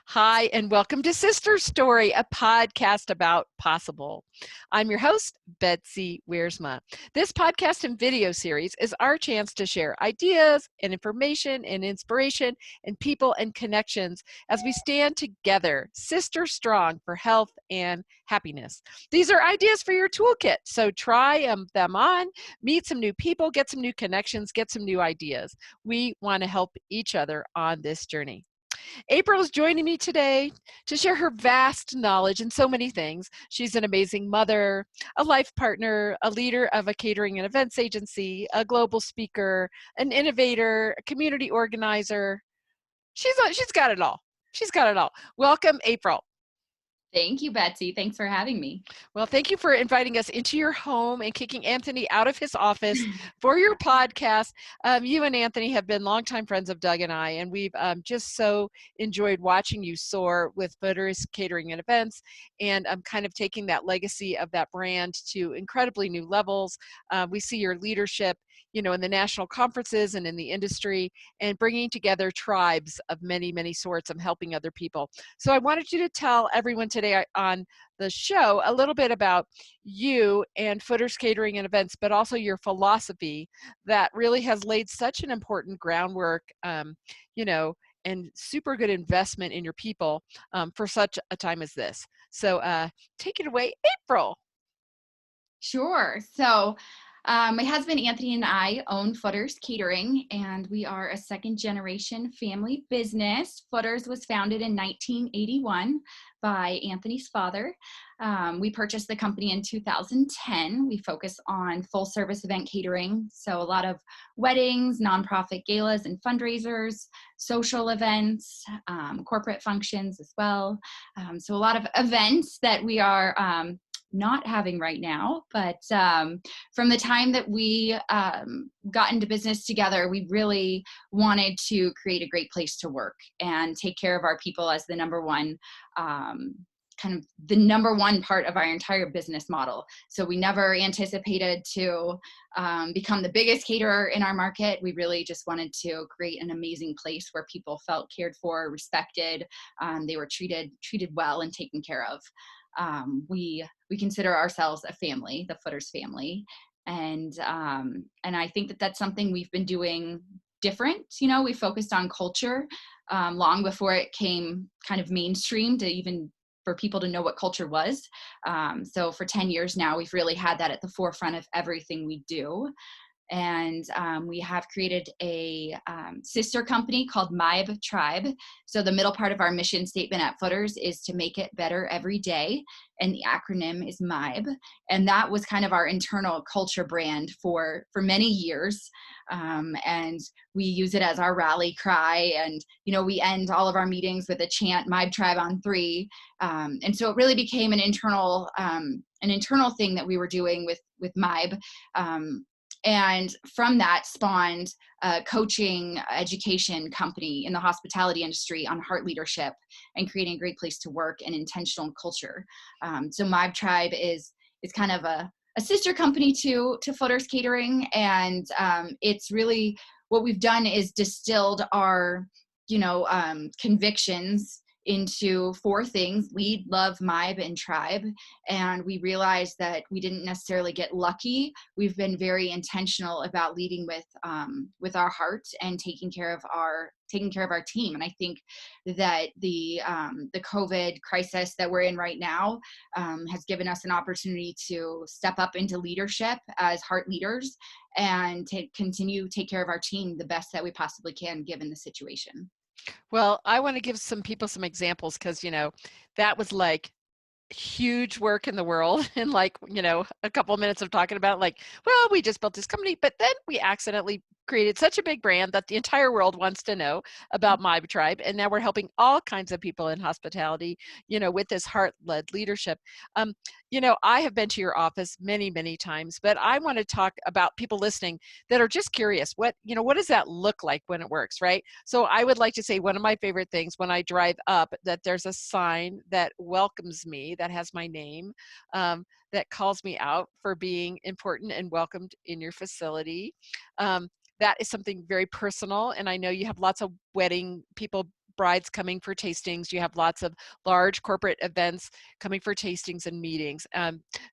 Hi, and welcome to Sister Story, a podcast about possible. I'm your host, Betsy Wiersma. This podcast and video series is our chance to share ideas and information and inspiration and people and connections as we stand together, sister strong for health and happiness. These are ideas for your toolkit, so try them on, meet some new people, get some new connections, get some new ideas. We want to help each other on this journey. April is joining me today to share her vast knowledge in so many things. She's an amazing mother, a life partner, a leader of a catering and events agency, a global speaker, an innovator, a community organizer. She's got it all. She's got it all. Welcome, April. Thank you, Betsy. Thanks for having me. Well, thank you for inviting us into your home and kicking Anthony out of his office for your podcast. You and Anthony have been longtime friends of Doug and I, and we've just so enjoyed watching you soar with Footers Catering and Events, and kind of taking that legacy of that brand to incredibly new levels. We see your leadership, in the national conferences and in the industry, and bringing together tribes of many, many sorts and helping other people. So I wanted you to tell everyone today on the show a little bit about you and Footers Catering and Events, but also your philosophy that really has laid such an important groundwork, and super good investment in your people for such a time as this. So take it away, April. Sure. My husband Anthony and I own Footers Catering, and we are a second generation family business. Footers was founded in 1981 by Anthony's father. We purchased the company in 2010. We focus on full service event catering. So a lot of weddings, nonprofit galas and fundraisers, social events, corporate functions as well. So a lot of events that we are not having right now, but from the time that we got into business together, we really wanted to create a great place to work and take care of our people as the number one part of our entire business model. So we never anticipated to become the biggest caterer in our market. We really just wanted to create an amazing place where people felt cared for, respected, they were treated well and taken care of. We consider ourselves a family, the Footers family, and I think that that's something we've been doing different. We focused on culture long before it came kind of mainstream to even for people to know what culture was. So for 10 years now, we've really had that at the forefront of everything we do. And we have created a sister company called MIBE Tribe. So the middle part of our mission statement at Footers is to make it better every day. And the acronym is MIBE. And that was kind of our internal culture brand for many years. And we use it as our rally cry. And, we end all of our meetings with a chant, MIBE Tribe on 3. And so it really became an internal thing that we were doing with MIBE. And from that spawned a coaching education company in the hospitality industry on heart leadership and creating a great place to work and intentional culture. So MIBE Tribe is kind of a sister company to Footers Catering. And it's really what we've done is distilled our, convictions into 4 things: lead, love, MIBE, and tribe. And we realized that we didn't necessarily get lucky. We've been very intentional about leading with our heart and taking care of our team. And I think that the COVID crisis that we're in right now has given us an opportunity to step up into leadership as heart leaders and to continue to take care of our team the best that we possibly can given the situation. Well, I want to give some people some examples because, that was like huge work in the world in a couple of minutes of talking about well, we just built this company, but then we accidentally created such a big brand that the entire world wants to know about My Tribe. And now we're helping all kinds of people in hospitality, with this heart-led leadership. I have been to your office many, many times, but I want to talk about people listening that are just curious. What does that look like when it works, right? So I would like to say one of my favorite things when I drive up, that there's a sign that welcomes me, that has my name, that calls me out for being important and welcomed in your facility. That is something very personal. And I know you have lots of wedding people brides coming for tastings. You have lots of large corporate events coming for tastings and meetings.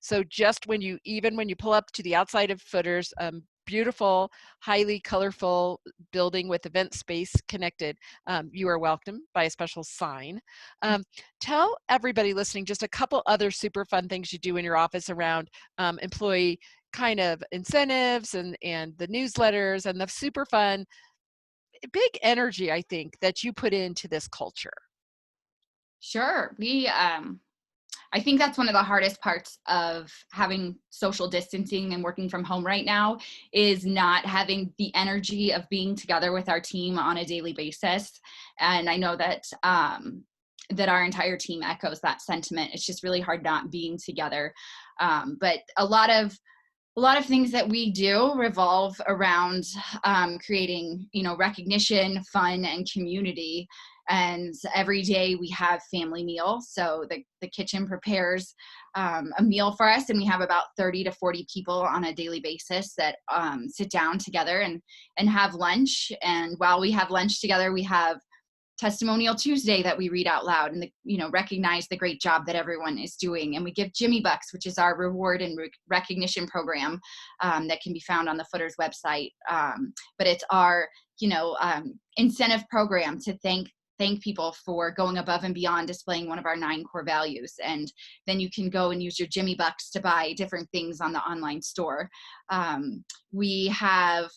So just even when you pull up to the outside of Footers, beautiful, highly colorful building with event space connected, you are welcomed by a special sign. Tell everybody listening just a couple other super fun things you do in your office around employee kind of incentives and the newsletters and the super fun, big energy, I think, that you put into this culture. Sure. I think that's one of the hardest parts of having social distancing and working from home right now, is not having the energy of being together with our team on a daily basis. And I know that that our entire team echoes that sentiment. It's just really hard not being together. But a lot of things that we do revolve around creating, recognition, fun, and community. And every day we have family meals. So the kitchen prepares a meal for us, and we have about 30 to 40 people on a daily basis that sit down together and have lunch. And while we have lunch together, we have Testimonial Tuesday that we read out loud and recognize the great job that everyone is doing. And we give Jimmy Bucks, which is our reward and recognition program that can be found on the Footers website. But it's our incentive program to thank people for going above and beyond displaying one of our 9 core values. And then you can go and use your Jimmy Bucks to buy different things on the online store. We have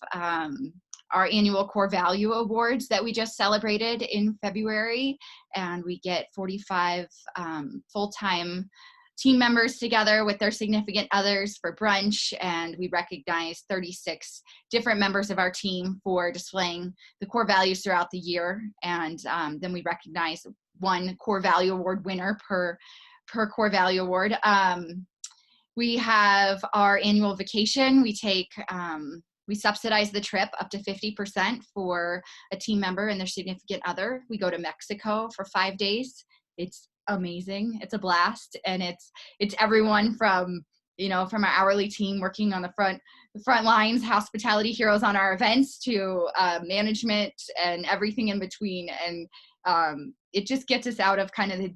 our annual core value awards that we just celebrated in February, and we get 45 full-time team members together with their significant others for brunch, and we recognize 36 different members of our team for displaying the core values throughout the year. And then we recognize 1 core value award winner per core value award. We have our annual vacation. We subsidize the trip up to 50% for a team member and their significant other. We go to Mexico for 5 days. It's amazing. It's a blast. And it's everyone from our hourly team working on the front lines, hospitality heroes on our events, to management and everything in between. And it just gets us out of kind of the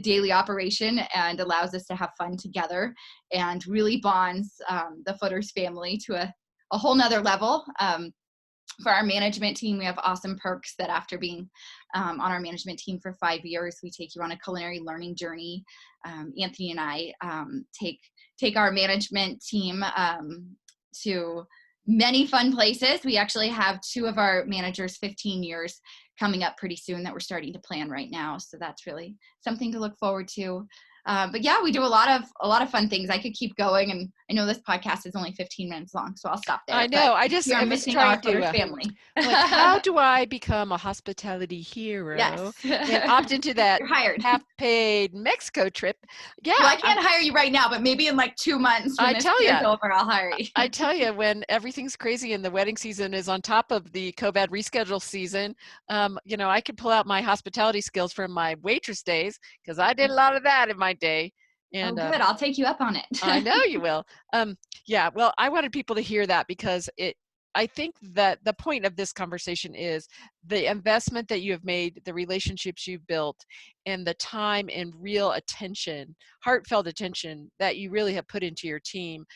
daily operation and allows us to have fun together, and really bonds the Footers family to a whole nother level. For our management team, we have awesome perks that after being on our management team for 5 years, we take you on a culinary learning journey. Anthony and I take our management team to many fun places. We actually have 2 of our managers 15 years coming up pretty soon that we're starting to plan right now. So that's really something to look forward to. But yeah, we do a lot of fun things. I could keep going, and I know this podcast is only 15 minutes long, so I'll stop there. I know. I we are was missing trying our Footers family. Like, how do I become a hospitality hero? Yes. And opt into that You're hired. half-paid Mexico trip? Yeah. Well, I can't hire you right now, but maybe in like 2 months when this year's over, I'll hire you. I tell you, when everything's crazy and the wedding season is on top of the COVID reschedule season, I could pull out my hospitality skills from my waitress days, because I did a lot of that in my day. And, good. I'll take you up on it. I know you will. Yeah, well, I wanted people to hear that, because I think that the point of this conversation is the investment that you have made, the relationships you've built, and the time and real attention, heartfelt attention that you really have put into your team.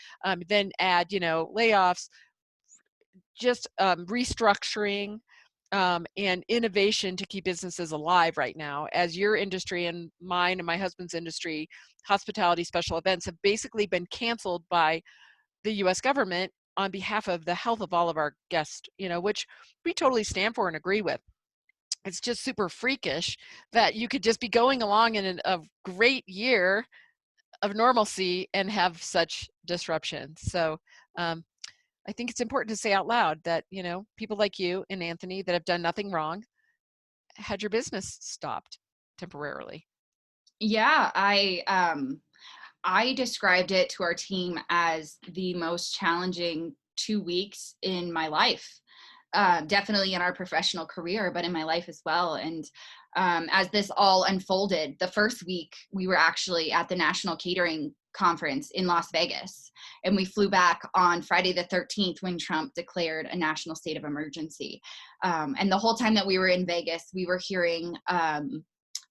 Then add, layoffs, just restructuring, and innovation to keep businesses alive right now, as your industry and mine and my husband's industry, hospitality special events, have basically been canceled by the US government on behalf of the health of all of our guests, which we totally stand for and agree with. It's just super freakish that you could just be going along in a great year of normalcy and have such disruption. So I think it's important to say out loud that, people like you and Anthony that have done nothing wrong had your business stopped temporarily. Yeah, I described it to our team as the most challenging 2 weeks in my life. Definitely in our professional career, but in my life as well. And as this all unfolded, the first week we were actually at the National Catering conference in Las Vegas. And we flew back on Friday the 13th when Trump declared a national state of emergency. And the whole time that we were in Vegas, we were hearing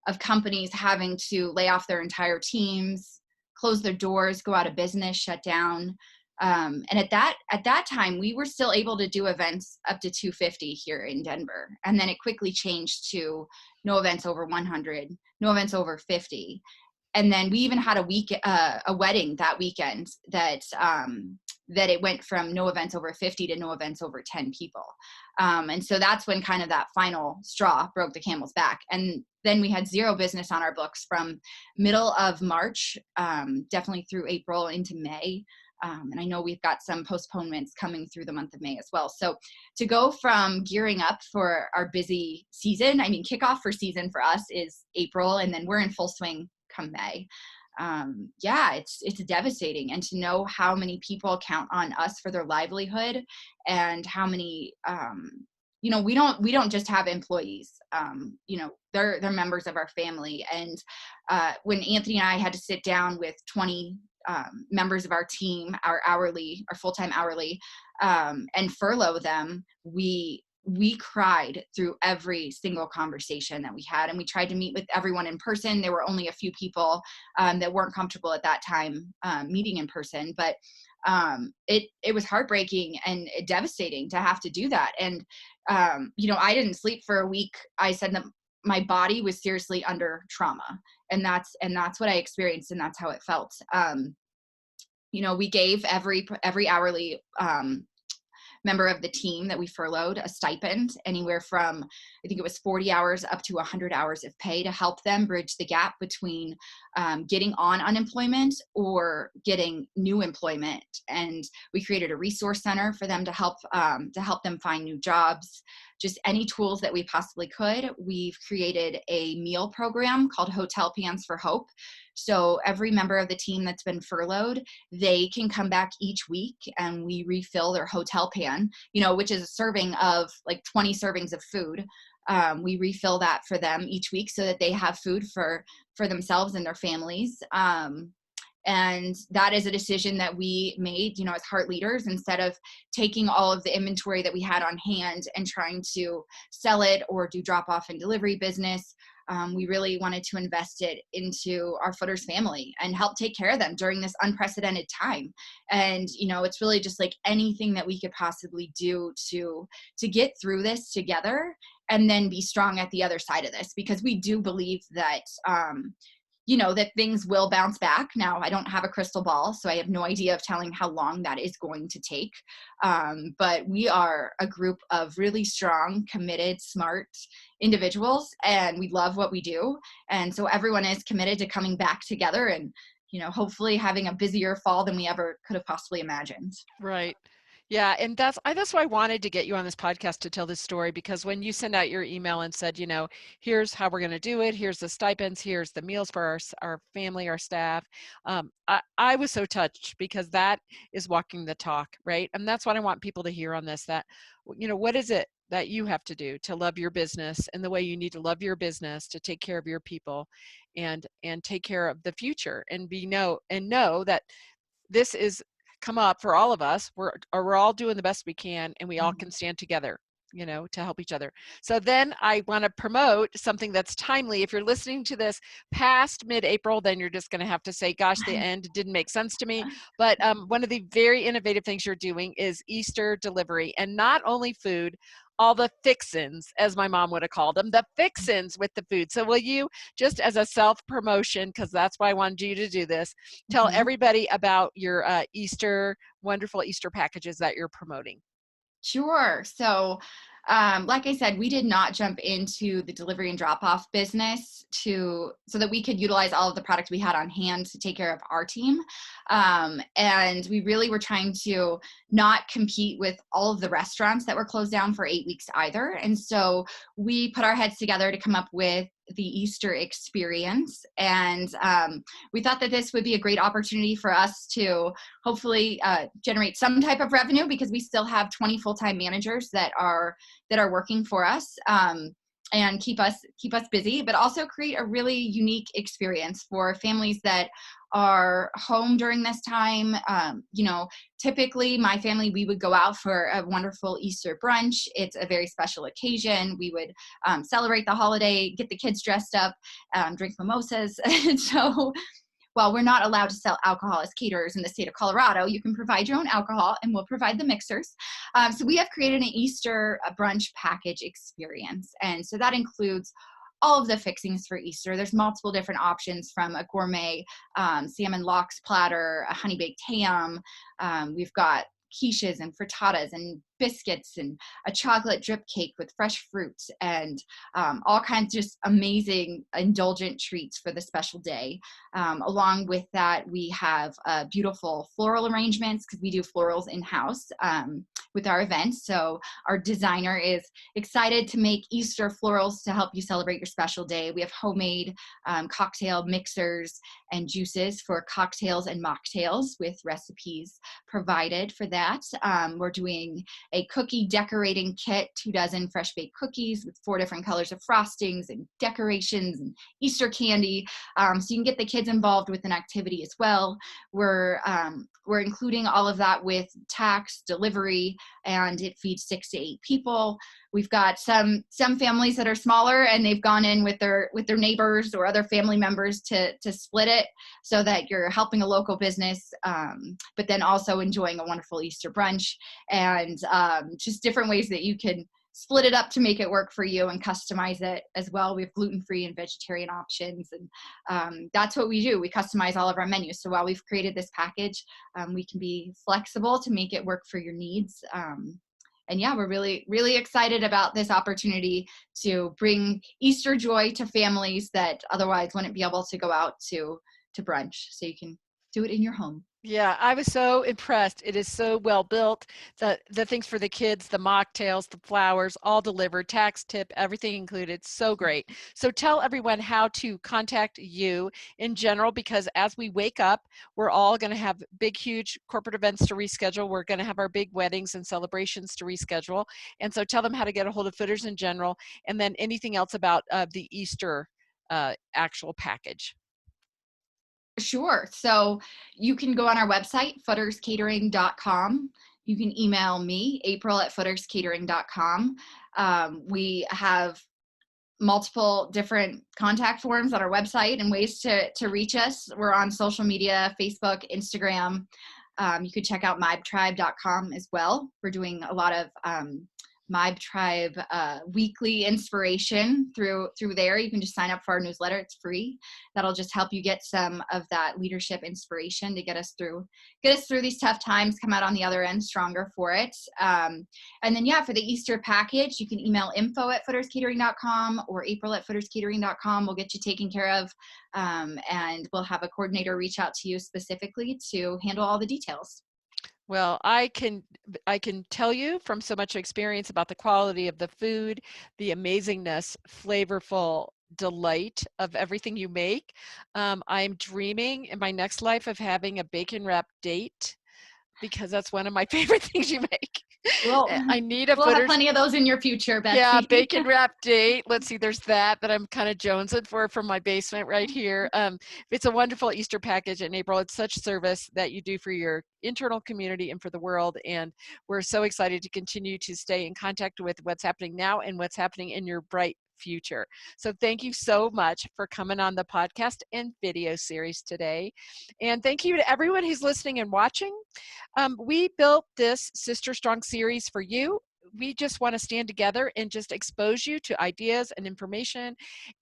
of companies having to lay off their entire teams, close their doors, go out of business, shut down. And at that time, we were still able to do events up to 250 here in Denver. And then it quickly changed to no events over 100, no events over 50. And then we even had a wedding that weekend that it went from no events over 50 to no events over 10 people. And so that's when kind of that final straw broke the camel's back. And then we had zero business on our books from middle of March, definitely through April into May. And I know we've got some postponements coming through the month of May as well. So to go from gearing up for our busy season, I mean, kickoff for season for us is April, and then we're in full swing come May. It's devastating. And to know how many people count on us for their livelihood, and how many, we don't just have employees, they're members of our family. And when Anthony and I had to sit down with 20 members of our team, our full-time hourly, and furlough them, we cried through every single conversation that we had, and we tried to meet with everyone in person. There were only a few people that weren't comfortable at that time meeting in person, but it was heartbreaking and devastating to have to do that. And I didn't sleep for a week. I said that my body was seriously under trauma, and that's what I experienced, and that's how it felt. We gave every hourly member of the team that we furloughed a stipend, anywhere from, I think it was 40 hours up to 100 hours of pay, to help them bridge the gap between getting on unemployment or getting new employment. And we created a resource center for them to help them find new jobs. Just any tools that we possibly could. We've created a meal program called Hotel Pans for Hope. So every member of the team that's been furloughed, they can come back each week and we refill their hotel pan, which is a serving of like 20 servings of food. We refill that for them each week so that they have food for themselves and their families. And that is a decision that we made, as heart leaders. Instead of taking all of the inventory that we had on hand and trying to sell it or do drop off and delivery business, we really wanted to invest it into our footers family and help take care of them during this unprecedented time. And, it's really just like anything that we could possibly do to get through this together and then be strong at the other side of this, because we do believe that, that things will bounce back. Now, I don't have a crystal ball, so I have no idea of telling how long that is going to take. But we are a group of really strong, committed, smart individuals, and we love what we do. And so everyone is committed to coming back together and, hopefully having a busier fall than we ever could have possibly imagined. Right. Yeah, and that's why I wanted to get you on this podcast to tell this story, because when you send out your email and said, here's how we're going to do it, here's the stipends, here's the meals for our family, our staff, I was so touched, because that is walking the talk, right? And that's what I want people to hear on this, that, what is it that you have to do to love your business and the way you need to love your business to take care of your people and take care of the future, and know that this is come up for all of us. We're all doing the best we can, and we all can stand together, to help each other. So then I want to promote something that's timely. If you're listening to this past mid-April, then you're just going to have to say, gosh, the end didn't make sense to me. But one of the very innovative things you're doing is Easter delivery, and not only food, all the fixins, as my mom would have called them, the fixins with the food. So will you, just as a self-promotion, because that's why I wanted you to do this, tell everybody about your wonderful Easter packages that you're promoting? Sure. So, like I said, we did not jump into the delivery and drop-off business so that we could utilize all of the products we had on hand to take care of our team. And we really were trying to not compete with all of the restaurants that were closed down for 8 weeks either. And so we put our heads together to come up with the Easter experience. And we thought that this would be a great opportunity for us to hopefully generate some type of revenue, because we still have 20 full-time managers that are working for us. and keep us busy, but also create a really unique experience for families that are home during this time. Typically my family, we would go out for a wonderful Easter brunch. It's a very special occasion. We would celebrate the holiday, get the kids dressed up, drink mimosas. And so while we're not allowed to sell alcohol as caterers in the state of Colorado, you can provide your own alcohol and we'll provide the mixers. So we have created an Easter brunch package experience. And so that includes all of the fixings for Easter. There's multiple different options, from a gourmet salmon lox platter, a honey baked ham. We've got quiches and frittatas and biscuits and a chocolate drip cake with fresh fruits, and all kinds of just amazing indulgent treats for the special day. Along with that, we have beautiful floral arrangements, because we do florals in-house with our events. So our designer is excited to make Easter florals to help you celebrate your special day. We have homemade cocktail mixers and juices for cocktails and mocktails with recipes provided for that. We're doing a cookie decorating kit, 24 fresh baked cookies with 4 different colors of frostings and decorations and Easter candy. So you can get the kids involved with an activity as well. We're including all of that with tax, delivery, and it feeds 6 to 8 people. We've got some families that are smaller, and they've gone in with their neighbors or other family members to split it, so that you're helping a local business, but then also enjoying a wonderful Easter brunch, and just different ways that you can split it up to make it work for you and customize it as well. We have gluten-free and vegetarian options, and that's what we do. We customize all of our menus. So while we've created this package, we can be flexible to make it work for your needs. And yeah, we're really, really excited about this opportunity to bring Easter joy to families that otherwise wouldn't be able to go out to brunch. So you can do it in your home. Yeah, I was so impressed. It is so well built. The things for the kids, the mocktails, the flowers, all delivered, tax tip, everything included. So great. So tell everyone how to contact you in general, because as we wake up, we're all going to have big, huge corporate events to reschedule. We're going to have our big weddings and celebrations to reschedule. And so tell them how to get a hold of Footers in general, and then anything else about the Easter actual package. Sure. So you can go on our website, footerscatering.com. You can email me, april@footerscatering.com. We have multiple different contact forms on our website and ways to reach us. We're on social media, Facebook, Instagram. You could check out mybtribe.com as well. We're doing a lot of Myb Tribe weekly inspiration through there. You can just sign up for our newsletter. It's free. That'll just help you get some of that leadership inspiration to get us through these tough times, come out on the other end stronger for it. And then yeah, for the Easter package, you can email info@footerscatering.com or april@footerscatering.com. We'll get you taken care of, and we'll have a coordinator reach out to you specifically to handle all the details. Well, I can tell you from so much experience about the quality of the food, the amazingness, flavorful delight of everything you make. I'm dreaming in my next life of having a bacon wrap date, because that's one of my favorite things you make. Well, I need a we'll have plenty of those in your future, Betsy. Yeah, bacon wrap date. Let's see, there's that I'm kind of jonesing for from my basement right here. It's a wonderful Easter package in April. It's such service that you do for your internal community and for the world. And we're so excited to continue to stay in contact with what's happening now and what's happening in your bright future. So thank you so much for coming on the podcast and video series today. And thank you to everyone who's listening and watching. We built this Sister Strong series for you. We just want to stand together and just expose you to ideas and information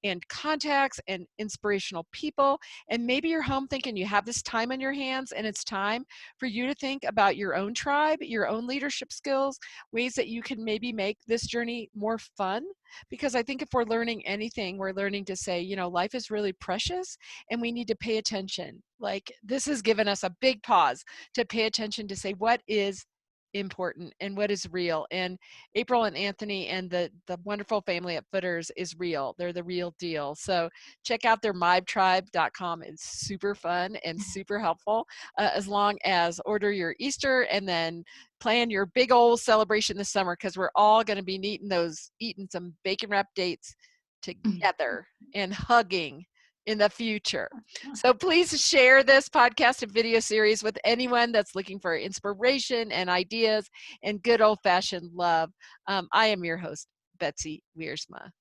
and contacts and inspirational people. And maybe you're home thinking you have this time on your hands, and it's time for you to think about your own tribe, your own leadership skills, ways that you can maybe make this journey more fun. Because I think if we're learning anything, we're learning to say, life is really precious and we need to pay attention. Like, this has given us a big pause to pay attention, to say, what is important and what is real. And April and Anthony and the wonderful family at Footers is real. They're the real deal. So check out their mytribe.com. It's super fun and super helpful, as long as order your Easter and then plan your big old celebration this summer, because we're all going to be eating some bacon wrapped dates together and hugging in the future. So please share this podcast and video series with anyone that's looking for inspiration and ideas and good old-fashioned love. I am your host, Betsy Wiersma.